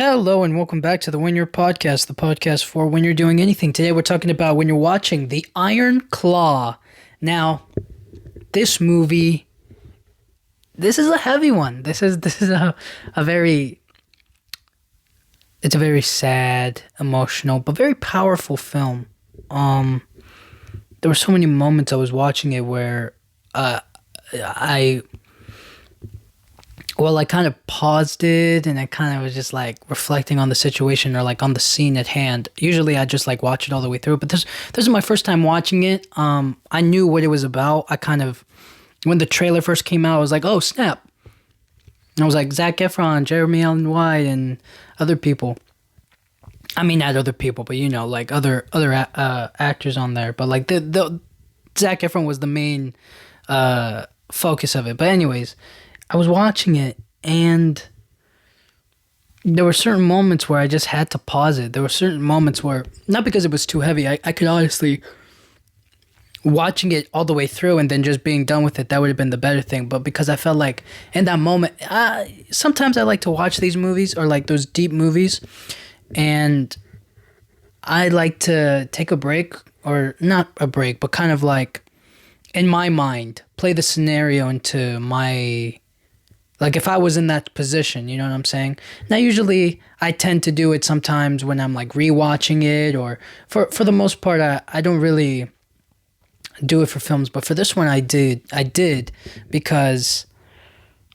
Hello and welcome back to the When You're Podcast, the podcast for when you're doing anything. Today we're talking about when you're watching The Iron Claw. Now, this movie, this is a heavy one. This is a very, it's a very sad, emotional, but very powerful film. There were so many moments I was watching it where I kind of paused it and I kind of was just like reflecting on the situation or like on the scene at hand. Usually I just like watch it all the way through, but this is my first time watching it. I knew what it was about. When the trailer first came out, I was like, oh snap. And I was like, Zac Efron, Jeremy Allen White, and other people. I mean, not other people, but like other actors on there. But like the Zac Efron was the main focus of it. But anyways, I was watching it, and there were certain moments where I just had to pause it. There were certain moments where, not because it was too heavy, I could honestly, watching it all the way through and then just being done with it, that would have been the better thing. But because I felt like in that moment, sometimes I like to watch these movies or like those deep movies, and I like to take a break, or not a break, but kind of like, in my mind, play the scenario into my... Like if I was in that position, you know what I'm saying? Now usually I tend to do it sometimes when I'm like rewatching it, or for the most part I don't really do it for films, but for this one I did because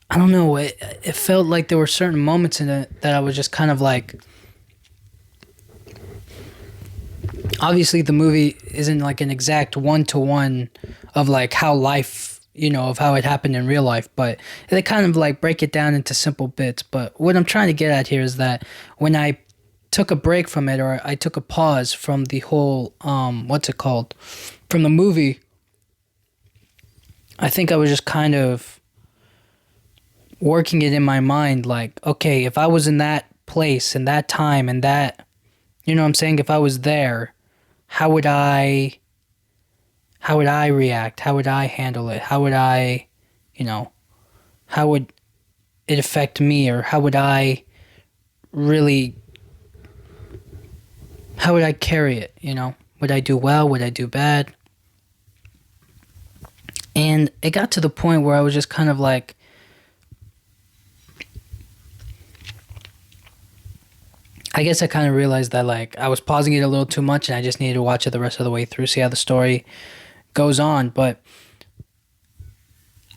I don't know, it felt like there were certain moments in it that I was just kind of like, obviously the movie isn't like an exact one-to-one of like how life, of how it happened in real life, but they kind of like break it down into simple bits. But what I'm trying to get at here is that when I took a break from it, or I took a pause from the whole, from the movie, I think I was just kind of working it in my mind, like, okay, if I was in that place, in that time, and that, you know what I'm saying, if I was there, how would I react? How would I handle it? How would I, how would it affect me? Or how would I carry it? Would I do well? Would I do bad? And it got to the point where I was just kind of like, I guess I kind of realized that like I was pausing it a little too much, and I just needed to watch it the rest of the way through, see how the story goes on. But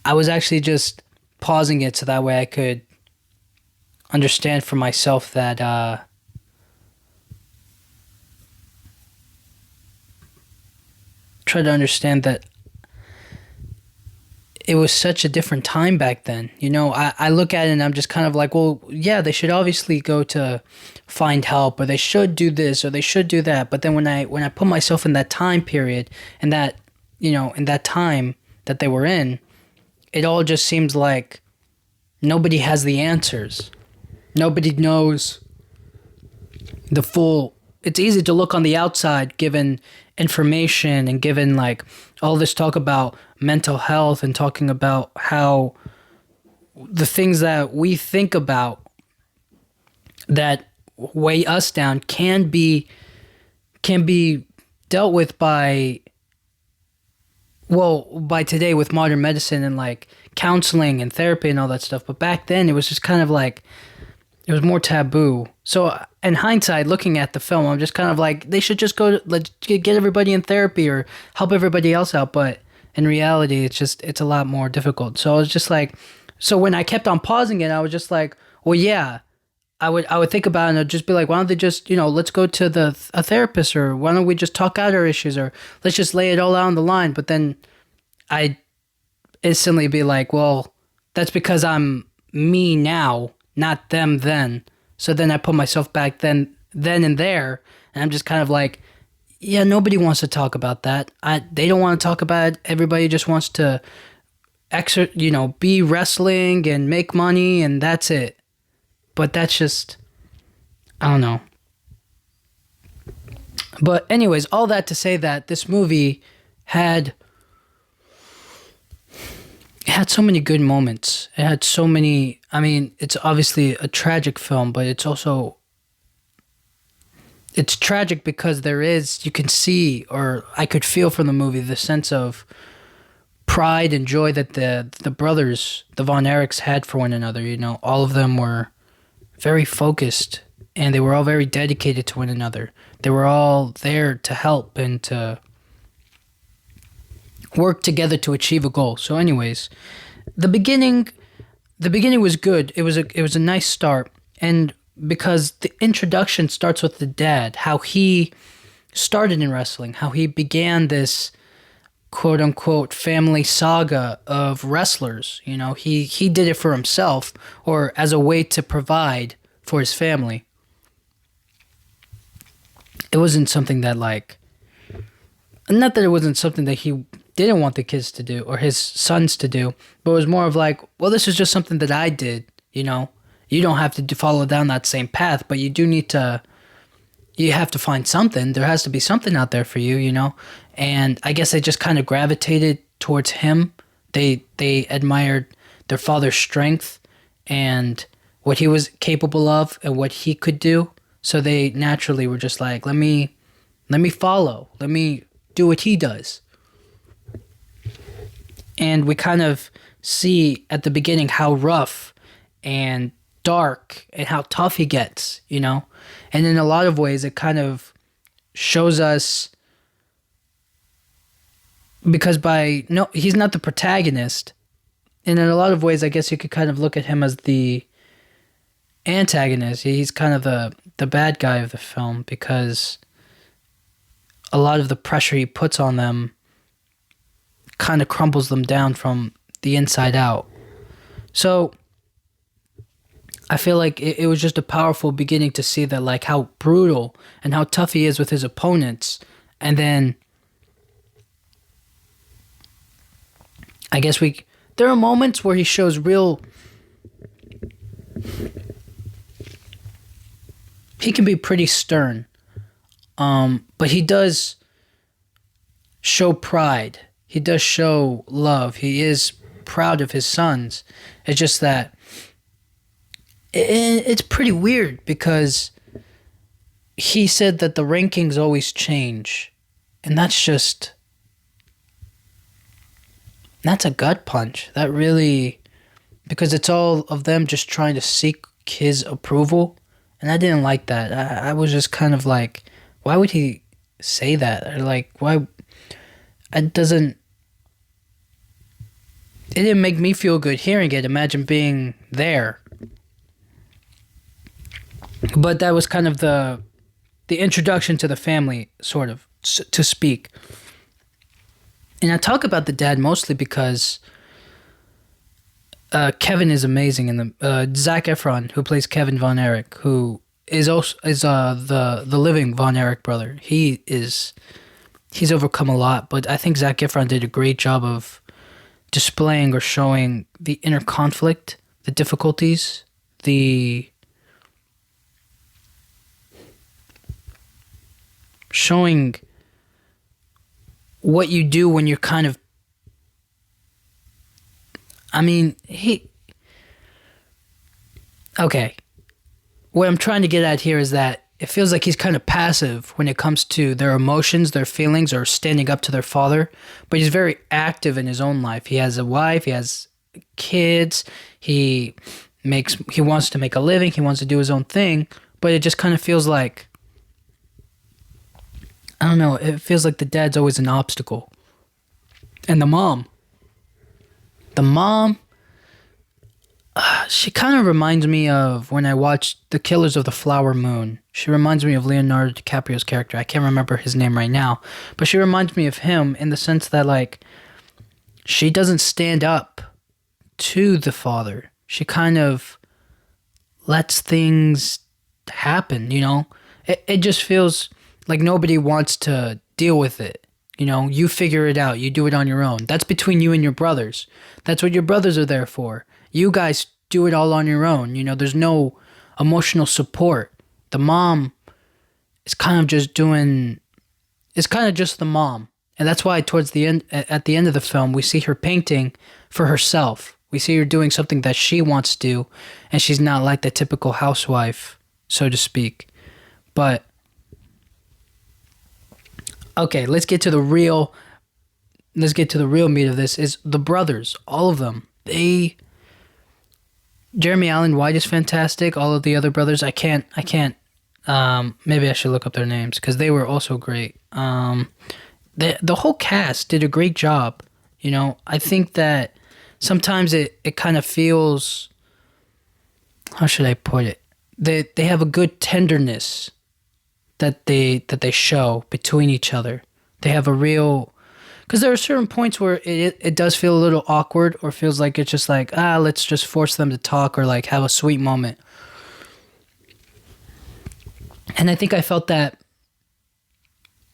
I was actually just pausing it so that way I could understand for myself that try to understand that it was such a different time back then. I look at it and I'm just kind of like, well, yeah, they should obviously go to find help, or they should do this, or they should do that. But then when I put myself in that time period, and that, in that time that they were in, it all just seems like nobody has the answers. Nobody knows the full... It's easy to look on the outside given information and given like all this talk about mental health and talking about how the things that we think about that weigh us down can be dealt with by today with modern medicine and like counseling and therapy and all that stuff. But back then it was just kind of like, it was more taboo. So in hindsight, looking at the film, I'm just kind of like, they should just let's get everybody in therapy or help everybody else out. But in reality, it's a lot more difficult. So I was just like, so when I kept on pausing it, I was just like, well, yeah, I would think about it and I'd just be like, why don't they just, let's go to a therapist, or why don't we just talk out our issues, or let's just lay it all out on the line. But then I'd instantly be like, well, that's because I'm me now, not them then. So then I put myself back then and there, and I'm just kind of like, yeah, nobody wants to talk about that. They don't want to talk about it. Everybody just wants to be wrestling and make money, and that's it. But that's just, I don't know. But anyways, all that to say that this movie had so many good moments. It had so many, I mean, it's obviously a tragic film, but it's also it's tragic because you can see, or I could feel from the movie, the sense of pride and joy that the brothers, the Von Erichs, had for one another. You know, all of them were very focused, and they were all very dedicated to one another. They were all there to help and to work together to achieve a goal. So, anyways, the beginning, the beginning was good. It was a nice start, and because the introduction starts with the dad, how he started in wrestling, how he began this quote unquote family saga of wrestlers. You know, he did it for himself or as a way to provide for his family. It wasn't something that, like, not that it wasn't something that he didn't want the kids to do or his sons to do, but it was more of like, well, this is just something that I did, you know. You don't have to follow down that same path, but you do need to, you have to find something. There has to be something out there for you, you know. And I guess they just kind of gravitated towards him. They admired their father's strength and what he was capable of and what he could do. So they naturally were just like, let me follow. Let me do what he does. And we kind of see at the beginning how rough and dark and how tough he gets, you know? And in a lot of ways, it kind of shows us, because no, he's not the protagonist. And in a lot of ways, I guess you could kind of look at him as the antagonist. He's kind of the bad guy of the film, because a lot of the pressure he puts on them kind of crumbles them down from the inside out. So I feel like it was just a powerful beginning to see that, like, how brutal and how tough he is with his opponents. And then I guess there are moments where he shows he can be pretty stern. But he does show pride. He does show love. He is proud of his sons. It's just that it's pretty weird, because he said that the rankings always change. And that's a gut punch. That really, because it's all of them just trying to seek his approval. And I didn't like that. I was just kind of like, why would he say that? Or like, why? It didn't make me feel good hearing it. Imagine being there. But that was kind of the introduction to the family, sort of, to speak. And I talk about the dad mostly because Kevin is amazing, and Zac Efron, who plays Kevin Von Erich, who is also the living Von Erich brother. He's overcome a lot, but I think Zac Efron did a great job of displaying or showing the inner conflict, the difficulties, showing what you do when you're kind of, okay. What I'm trying to get at here is that it feels like he's kind of passive when it comes to their emotions, their feelings, or standing up to their father. But he's very active in his own life. He has a wife. He has kids. He wants to make a living. He wants to do his own thing. But it just kind of feels like, I don't know, it feels like the dad's always an obstacle. And the mom, she kind of reminds me of when I watched The Killers of the Flower Moon. She reminds me of Leonardo DiCaprio's character. I can't remember his name right now, but she reminds me of him in the sense that, like, she doesn't stand up to the father. She kind of lets things happen, you know? It just feels like nobody wants to deal with it. You know, you figure it out. You do it on your own. That's between you and your brothers. That's what your brothers are there for. You guys do it all on your own. You know, there's no emotional support. The mom is kind of just the mom. And that's why towards the end, at the end of the film, we see her painting for herself. We see her doing something that she wants to do, and she's not like the typical housewife, so to speak. But Okay, let's get to the real. Let's get to the real meat of this. Is the brothers, all of them. They Jeremy Allen White is fantastic. All of the other brothers, I can't. Maybe I should look up their names because they were also great. The whole cast did a great job. You know, I think that sometimes it kind of feels. How should I put it? They have a good tenderness that they show between each other. They have a real. Because there are certain points where it does feel a little awkward or feels like it's just like, let's just force them to talk or like have a sweet moment. And I think I felt that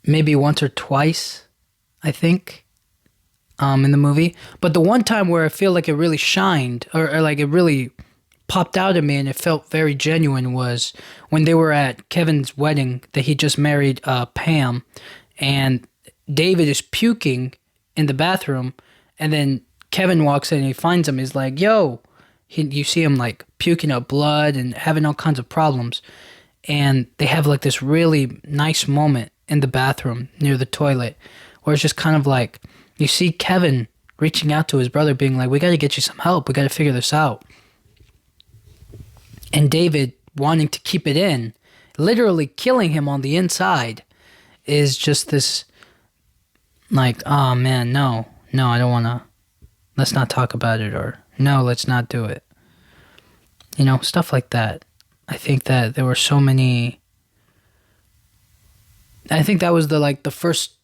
maybe once or twice, I think, in the movie. But the one time where I feel like it really shined or like it really popped out at me and it felt very genuine was when they were at Kevin's wedding that he just married Pam, and David is puking in the bathroom, and then Kevin walks in and he finds him. He's like, yo, you see him like puking up blood and having all kinds of problems. And they have like this really nice moment in the bathroom near the toilet where it's just kind of like, you see Kevin reaching out to his brother being like, we got to get you some help. We got to figure this out. And David wanting to keep it in, literally killing him on the inside, is just this like, oh man, no, I don't want to, let's not talk about it, or no, let's not do it. You know, stuff like that. I think that there were so many, I think that was the first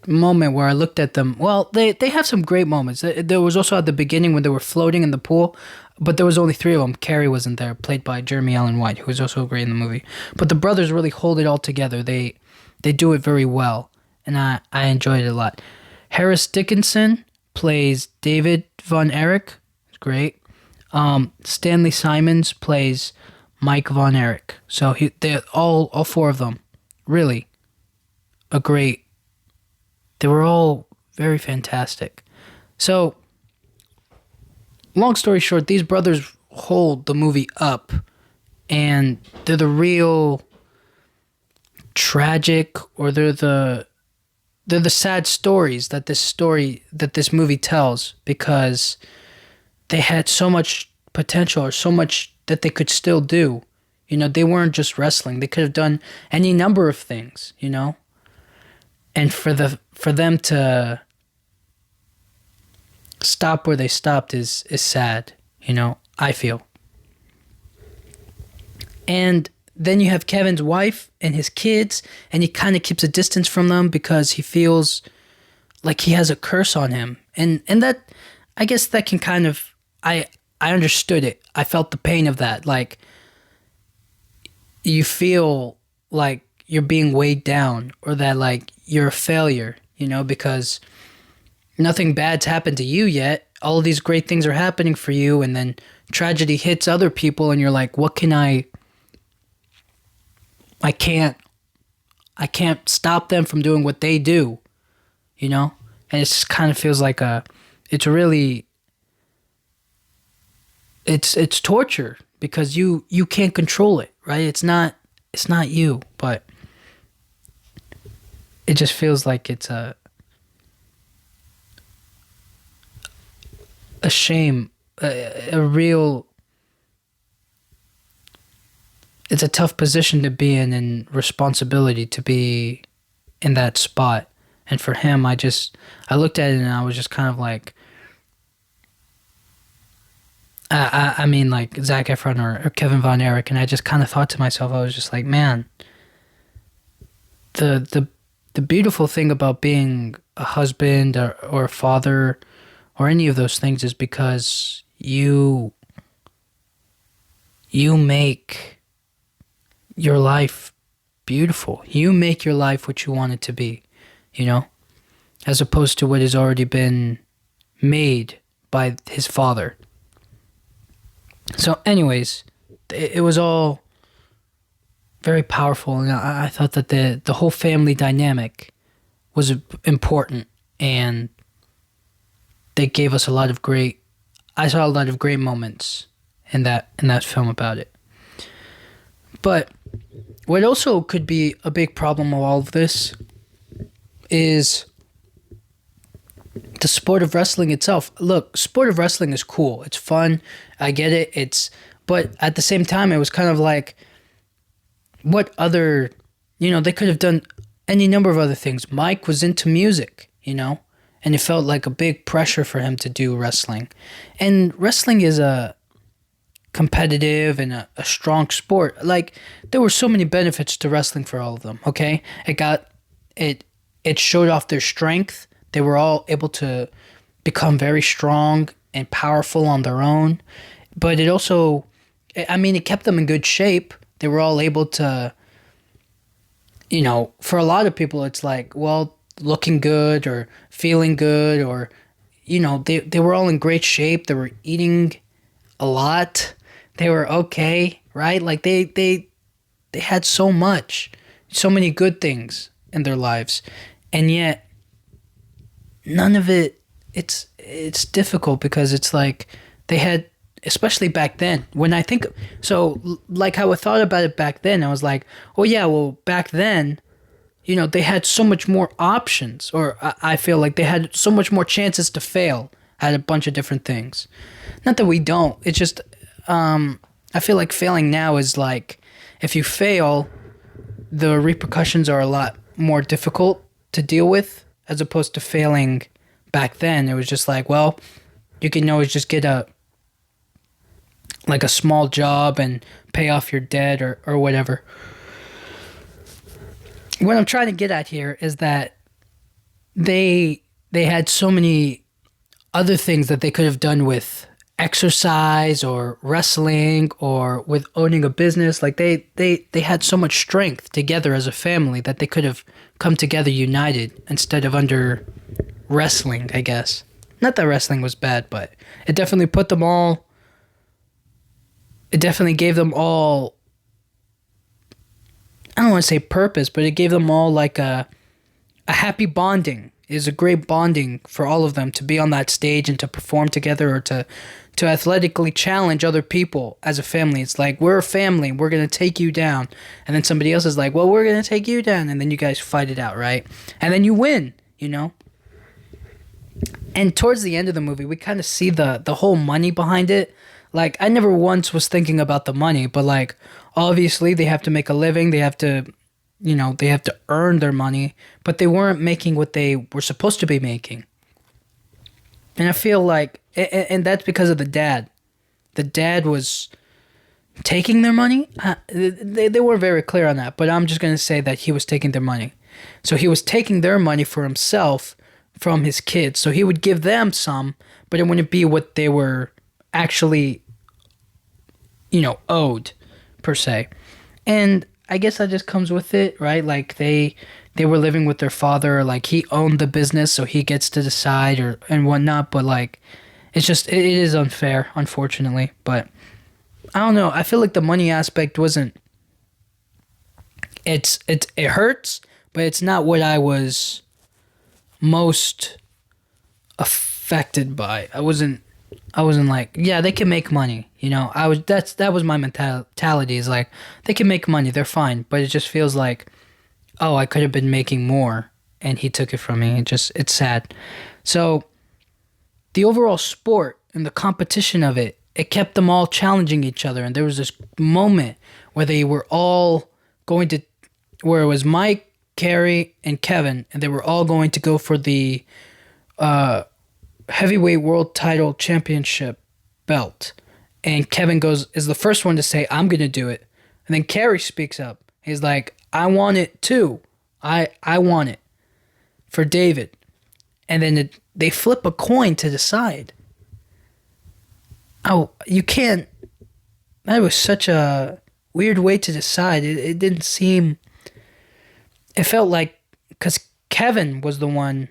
moment where I looked at them. Well, they have some great moments. There was also at the beginning when they were floating in the pool, but there was only three of them. Carrie wasn't there, played by Jeremy Allen White, who was also great in the movie. But the brothers really hold it all together. They do it very well, and I enjoyed it a lot. Harris Dickinson plays David Von Erich. It's great. Stanley Simons plays Mike Von Erich. So they all four of them, really, they were all very fantastic. So, long story short, these brothers hold the movie up, and they're the real tragic, or they're the sad stories that this movie tells, because they had so much potential or so much that they could still do. You know, they weren't just wrestling. They could have done any number of things, you know? And for them to stop where they stopped is sad, you know, I feel. And then you have Kevin's wife and his kids, and he kind of keeps a distance from them because he feels like he has a curse on him. And that, I guess that can kind of, I understood it. I felt the pain of that. Like, you feel like you're being weighed down, or that like you're a failure, you know, because nothing bad's happened to you yet. All of these great things are happening for you, and then tragedy hits other people, and you're like, what can I can't stop them from doing what they do, you know? And it just kind of feels like it's torture, because you can't control it, right? It's not you, but it just feels like it's a shame, a real. It's a tough position to be in, and responsibility to be in that spot. And for him, I looked at it and I was just kind of like, I mean, like Zac Efron or Kevin Von Erich, and I just kind of thought to myself, I was just like, man, the beautiful thing about being a husband or a father or any of those things is because you make your life beautiful. You make your life what you want it to be, you know, as opposed to what has already been made by his father. So anyways, it was all very powerful, and I thought that the whole family dynamic was important, and they gave us I saw a lot of great moments in that film about it. But what also could be a big problem of all of this is the sport of wrestling itself. Look, sport of wrestling is cool. It's fun. I get it. But at the same time, it was kind of like, what other, they could have done any number of other things. Mike was into music, and it felt like a big pressure for him to do wrestling. And wrestling is a competitive and a strong sport. Like, there were so many benefits to wrestling for all of them, okay? It showed off their strength. They were all able to become very strong and powerful on their own. But it also, it kept them in good shape. They were all able to, for a lot of people, it's like, well, looking good or feeling good, or, they were all in great shape. They were eating a lot. They were okay, right? Like they had so many good things in their lives. And yet none of it's difficult, because it's like they had, especially back then, when I think, so like how I thought about it back then, I was like, oh yeah, well, back then, they had so much more options, or I feel like they had so much more chances to fail at a bunch of different things. Not that we don't, it's just, I feel like failing now is like, if you fail, the repercussions are a lot more difficult to deal with, as opposed to failing back then. It was just like, well, you can always just get a small job and pay off your debt or whatever. What I'm trying to get at here is that they had so many other things that they could have done with exercise or wrestling or with owning a business. Like they had so much strength together as a family that they could have come together united instead of under wrestling, I guess. Not that wrestling was bad, but it definitely put them all, it definitely gave them all, I don't want to say purpose, but it gave them all like a happy bonding. It was a great bonding for all of them to be on that stage and to perform together, or to athletically challenge other people as a family. It's like, we're a family, we're going to take you down. And then somebody else is like, well, we're going to take you down. And then you guys fight it out, right? And then you win, And towards the end of the movie, we kind of see the whole money behind it. Like, I never once was thinking about the money, but like, obviously they have to make a living. They have to, they have to earn their money, but they weren't making what they were supposed to be making. And I feel like, and that's because of the dad. The dad was taking their money. They were very clear on that, but I'm just going to say that he was taking their money. So he was taking their money for himself from his kids. So he would give them some, but it wouldn't be what they were actually, owed, per se. And I guess that just comes with it, right? Like they were living with their father, like he owned the business, so he gets to decide and whatnot. But like, it is unfair, unfortunately. But I don't know. I feel like the money aspect wasn't. It hurts, but it's not what I was most affected by. I wasn't like, yeah, they can make money, that was my mentality, is like, they can make money, they're fine, but it just feels like, oh, I could have been making more and he took it from me. It's sad. So the overall sport and the competition of it kept them all challenging each other. And there was this moment where they were all going to, where it was Mike, Kerry, and Kevin, and they were all going to go for the heavyweight world title championship belt. And Kevin is the first one to say, I'm going to do it. And then Kerry speaks up. He's like, I want it too. I want it for David. And then they flip a coin to decide. Oh, you can't. That was such a weird way to decide. It didn't seem. It felt like, because Kevin was the one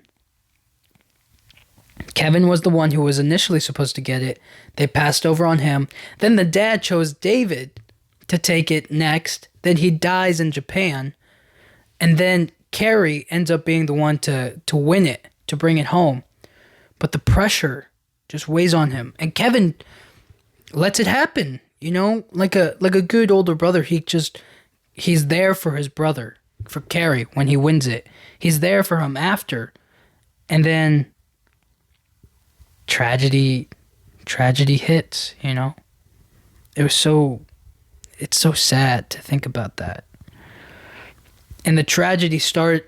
who was initially supposed to get it. They passed over on him. Then the dad chose David to take it next. Then he dies in Japan. And then Kerry ends up being the one to win it, to bring it home. But the pressure just weighs on him. And Kevin lets it happen, like a good older brother. He's there for his brother. for Kerry when he wins it. He's there for him after. And then tragedy hits, you know? It's so sad to think about that. And the tragedy it started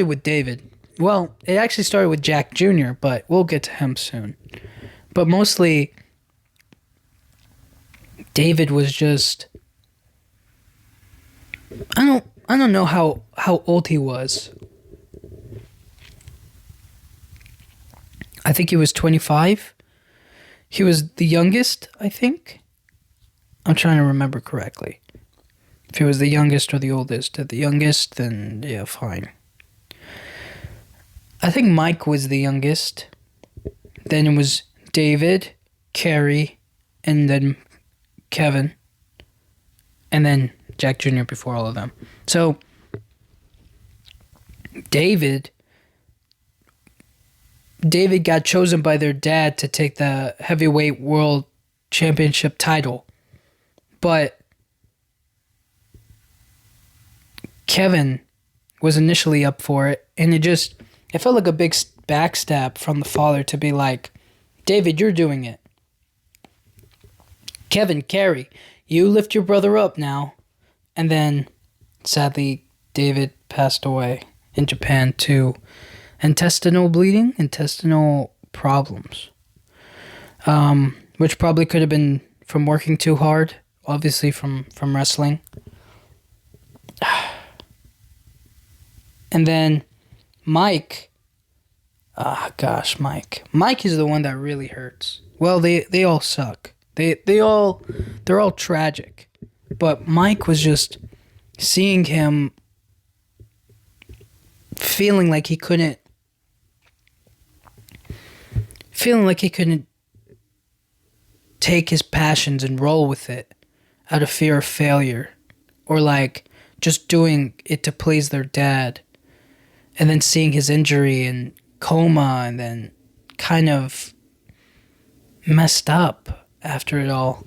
with David. Well, it actually started with Jack Jr., but we'll get to him soon. But mostly, David was just... I don't know how old he was. I think he was 25. He was the youngest, I think. I'm trying to remember correctly. If he was the youngest or the oldest. At the youngest, then yeah, fine. I think Mike was the youngest. Then it was David, Kerry, and then Kevin. And then Jack Jr. before all of them. So, David got chosen by their dad to take the heavyweight world championship title. But Kevin was initially up for it, and it felt like a big backstab from the father to be like, David, you're doing it. Kevin, Kerry, you lift your brother up now. And then, sadly, David passed away in Japan to intestinal problems. Which probably could have been from working too hard, obviously from wrestling. And then Mike. Mike. Mike is the one that really hurts. Well, they all suck. They're all tragic. But Mike was just seeing him feeling like he couldn't take his passions and roll with it out of fear of failure, or like just doing it to please their dad, and then seeing his injury and coma, and then kind of messed up after it all.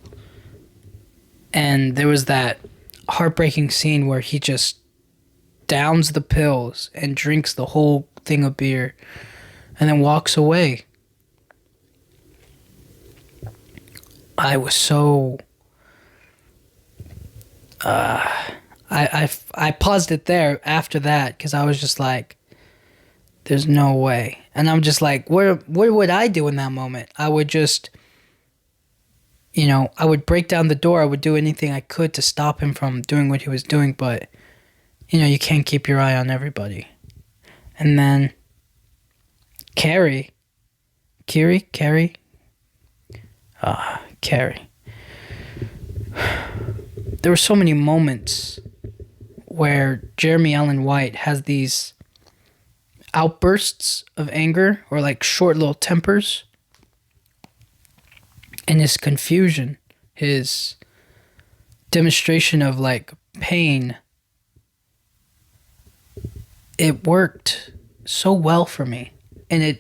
And there was that heartbreaking scene where he just downs the pills and drinks the whole thing of beer and then walks away. I was so... I paused it there after that because I was just like, there's no way. And I'm just like, what would I do in that moment? I would just... I would break down the door. I would do anything I could to stop him from doing what he was doing, but, you can't keep your eye on everybody. And then Kerry. There were so many moments where Jeremy Allen White has these outbursts of anger, or like short little tempers. And his confusion, his demonstration of like pain, it worked so well for me. And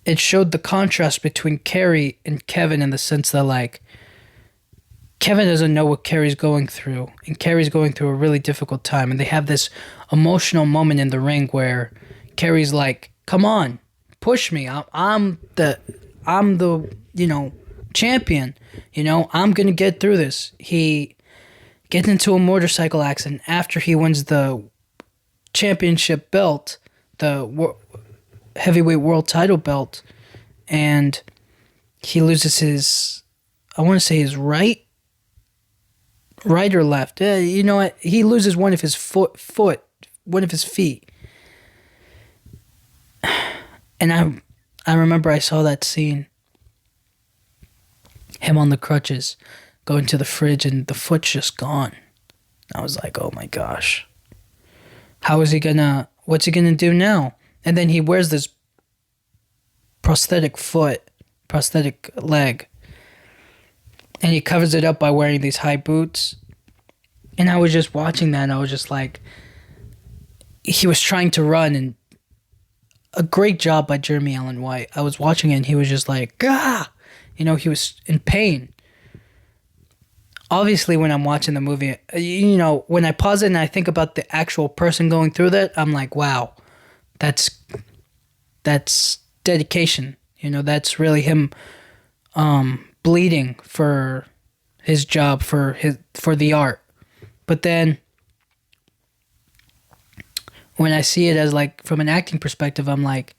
it showed the contrast between Kerry and Kevin in the sense that like Kevin doesn't know what Kerry's going through, and Kerry's going through a really difficult time, and they have this emotional moment in the ring where Kerry's like, come on, push me. I'm the champion. I'm going to get through this. He gets into a motorcycle accident after he wins the championship belt, the heavyweight world title belt, and he loses his, I want to say his right or left. You know what? He loses one of his one of his feet. And I remember I saw that scene. Him on the crutches, going to the fridge, and the foot's just gone. I was like, oh my gosh. What's he gonna do now? And then he wears this prosthetic leg, and he covers it up by wearing these high boots. And I was just watching that, and I was just like, he was trying to run, and a great job by Jeremy Allen White. I was watching it, and he was just like, ah! He was in pain. obviously when I'm watching the movie, when I pause it and I think about the actual person going through that, I'm like, wow, that's dedication. That's really him bleeding for his job, for the art. But then when I see it as like from an acting perspective, I'm like,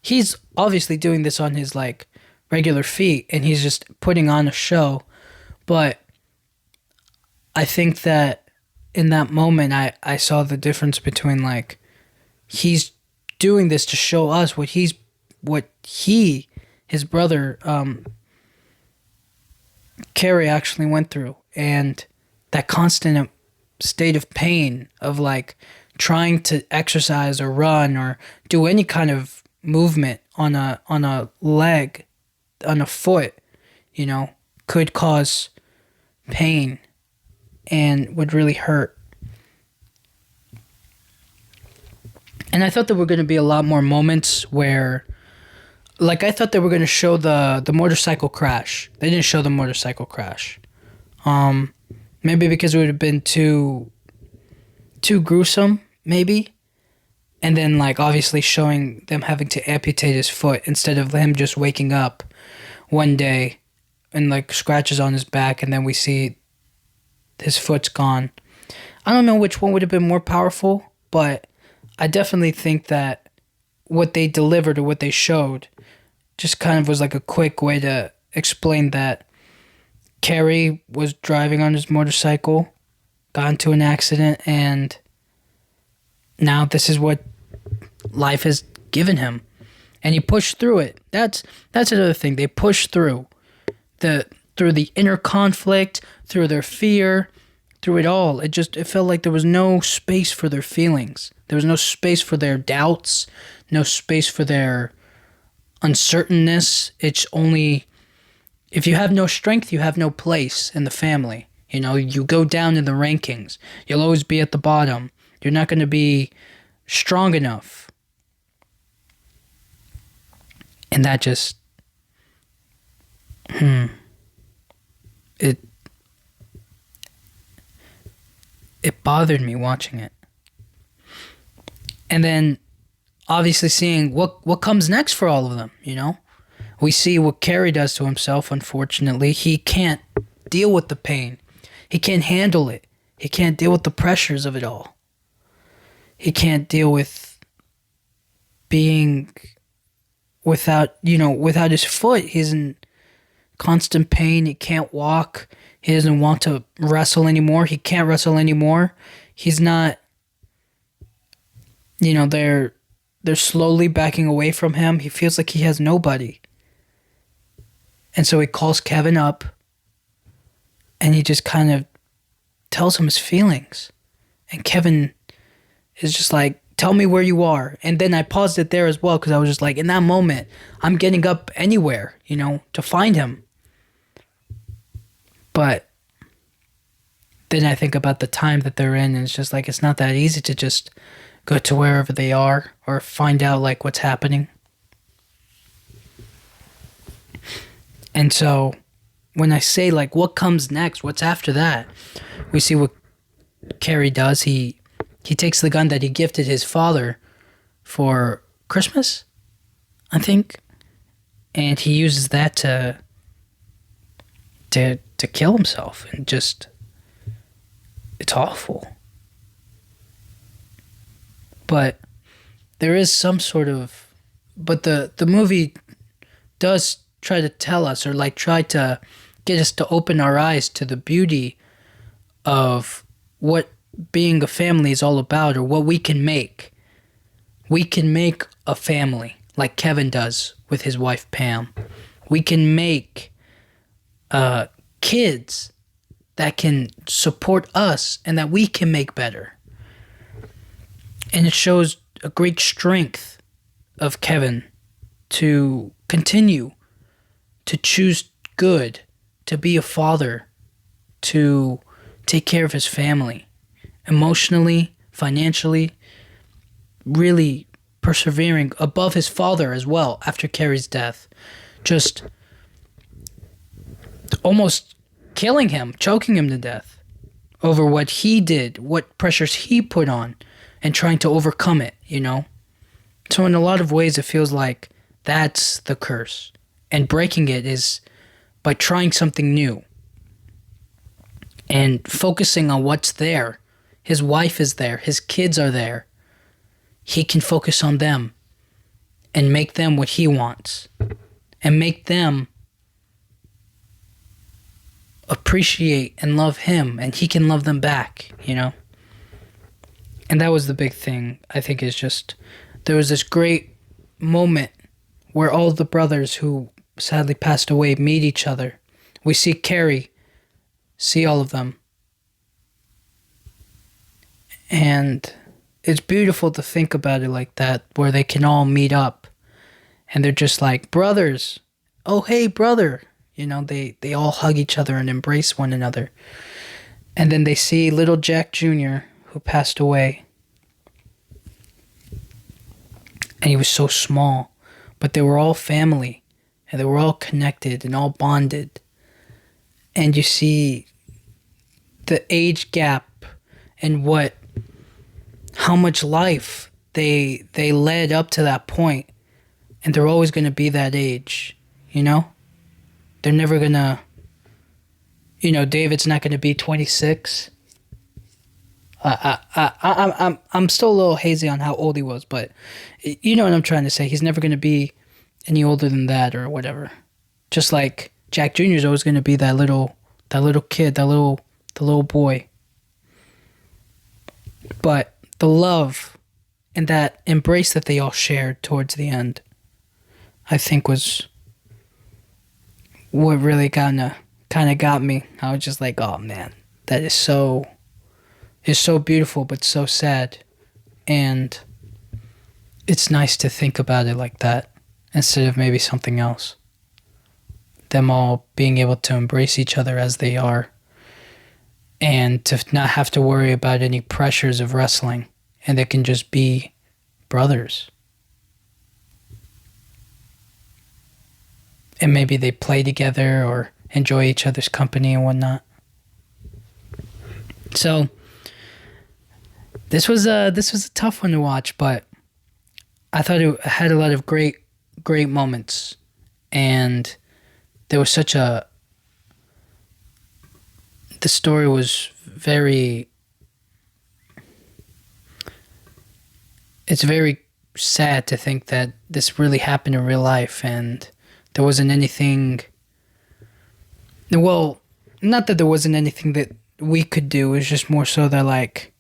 he's obviously doing this on his like regular feet and he's just putting on a show. But I think that in that moment I saw the difference between like he's doing this to show us what his brother Carrie actually went through, and that constant state of pain of like trying to exercise or run or do any kind of movement on a leg, on a foot, could cause pain and would really hurt. And I thought there were going to be a lot more moments where, like, I thought they were going to show the motorcycle crash. They didn't show the motorcycle crash. Maybe because it would have been too gruesome, maybe. And then, like, obviously showing them having to amputate his foot instead of him just waking up one day and, like, scratches on his back and then we see his foot's gone. I don't know which one would have been more powerful, but I definitely think that what they delivered or what they showed just kind of was like a quick way to explain that Carrie was driving on his motorcycle, got into an accident, and now this is what life has given him. And he pushed through it. That's another thing. They pushed through the inner conflict, through their fear, through it all. It felt like there was no space for their feelings. There was no space for their doubts, no space for their uncertainness. It's only, if you have no strength, you have no place in the family. You go down in the rankings. You'll always be at the bottom. You're not going to be strong enough. And that just, it bothered me watching it. And then obviously seeing what comes next for all of them, We see what Carrie does to himself, unfortunately. He can't deal with the pain. He can't handle it. He can't deal with the pressures of it all. He can't deal with being without his foot. He's in constant pain. He can't walk. He doesn't want to wrestle anymore. He can't wrestle anymore. He's not, they're slowly backing away from him. He feels like he has nobody. And so he calls Kevin up and he just kind of tells him his feelings. And Kevin is just like, tell me where you are. And then I paused it there as well because I was just like, in that moment, I'm getting up anywhere, to find him. But then I think about the time that they're in and it's just like, it's not that easy to just go to wherever they are or find out like what's happening. And so when I say like what comes next, what's after that, we see what Carrie does. He takes the gun that he gifted his father for Christmas, I think, and he uses that to kill himself. And just, it's awful. But there is some sort of, but the movie does try to tell us, or like try to get us to open our eyes to the beauty of what being a family is all about, or what we can make. We can make a family like Kevin does with his wife Pam. We can make kids that can support us and that we can make better. And it shows a great strength of Kevin to continue to choose good, to be a father, to take care of his family, emotionally, financially, really persevering above his father as well after Carrie's death. Just almost killing him, choking him to death over what he did, what pressures he put on, and trying to overcome it, you know? So, in a lot of ways, it feels like that's the curse. And breaking it is by trying something new and focusing on what's there. His wife is there, his kids are there. He can focus on them and make them what he wants and make them appreciate and love him, and he can love them back, you know? And that was the big thing, I think, is just there was this great moment where all the brothers who sadly passed away meet each other. We see Carrie, see all of them. And it's beautiful to think about it like that, where they can all meet up and they're just like, brothers, oh hey brother. You know, they all hug each other and embrace one another. And then they see little Jack Jr., who passed away. And he was so small. But they were all family. And they were all connected and all bonded. And you see the age gap and how much life they led up to that point. And they're always going to be that age, you know? They're never gonna, you know, David's not gonna be 26. I'm still a little hazy on how old he was, but you know what I'm trying to say. He's never gonna be any older than that or whatever. Just like Jack Jr. is always gonna be that little kid, the little boy. But the love and that embrace that they all shared towards the end, I think was what really kind of got me. I was just like, oh man, that is so beautiful but so sad. And it's nice to think about it like that instead of maybe something else. Them all being able to embrace each other as they are and to not have to worry about any pressures of wrestling, and they can just be brothers. And maybe they play together or enjoy each other's company and whatnot. So this was a tough one to watch, but I thought it had a lot of great moments, and there was the story was it's very sad to think that this really happened in real life, and there wasn't anything, well, not that there wasn't anything that we could do. It was just more so that, like,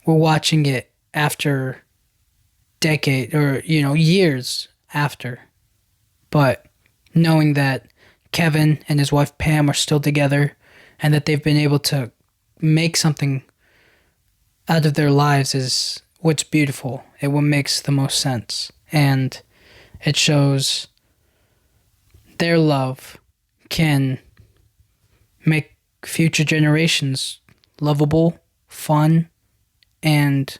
we're watching it after decade or, you know, years after. But knowing that Kevin and his wife Pam are still together and that they've been able to make something out of their lives is what's beautiful. It what makes the most sense. And it shows their love can make future generations lovable, fun, and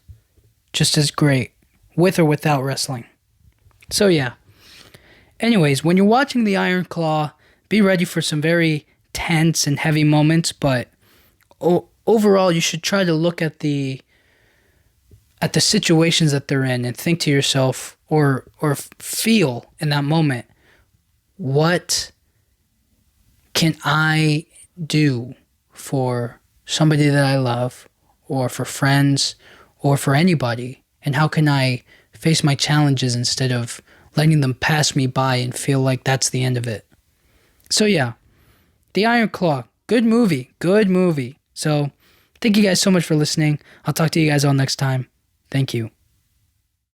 just as great, with or without wrestling. So yeah. Anyways, when you're watching The Iron Claw, be ready for some very tense and heavy moments, but overall you should try to look at the situations that they're in and think to yourself or feel in that moment, what can I do for somebody that I love, or for friends, or for anybody? And how can I face my challenges instead of letting them pass me by and feel like that's the end of it? So yeah, The Iron Claw, good movie. So thank you guys so much for listening. I'll talk to you guys all next time. Thank you.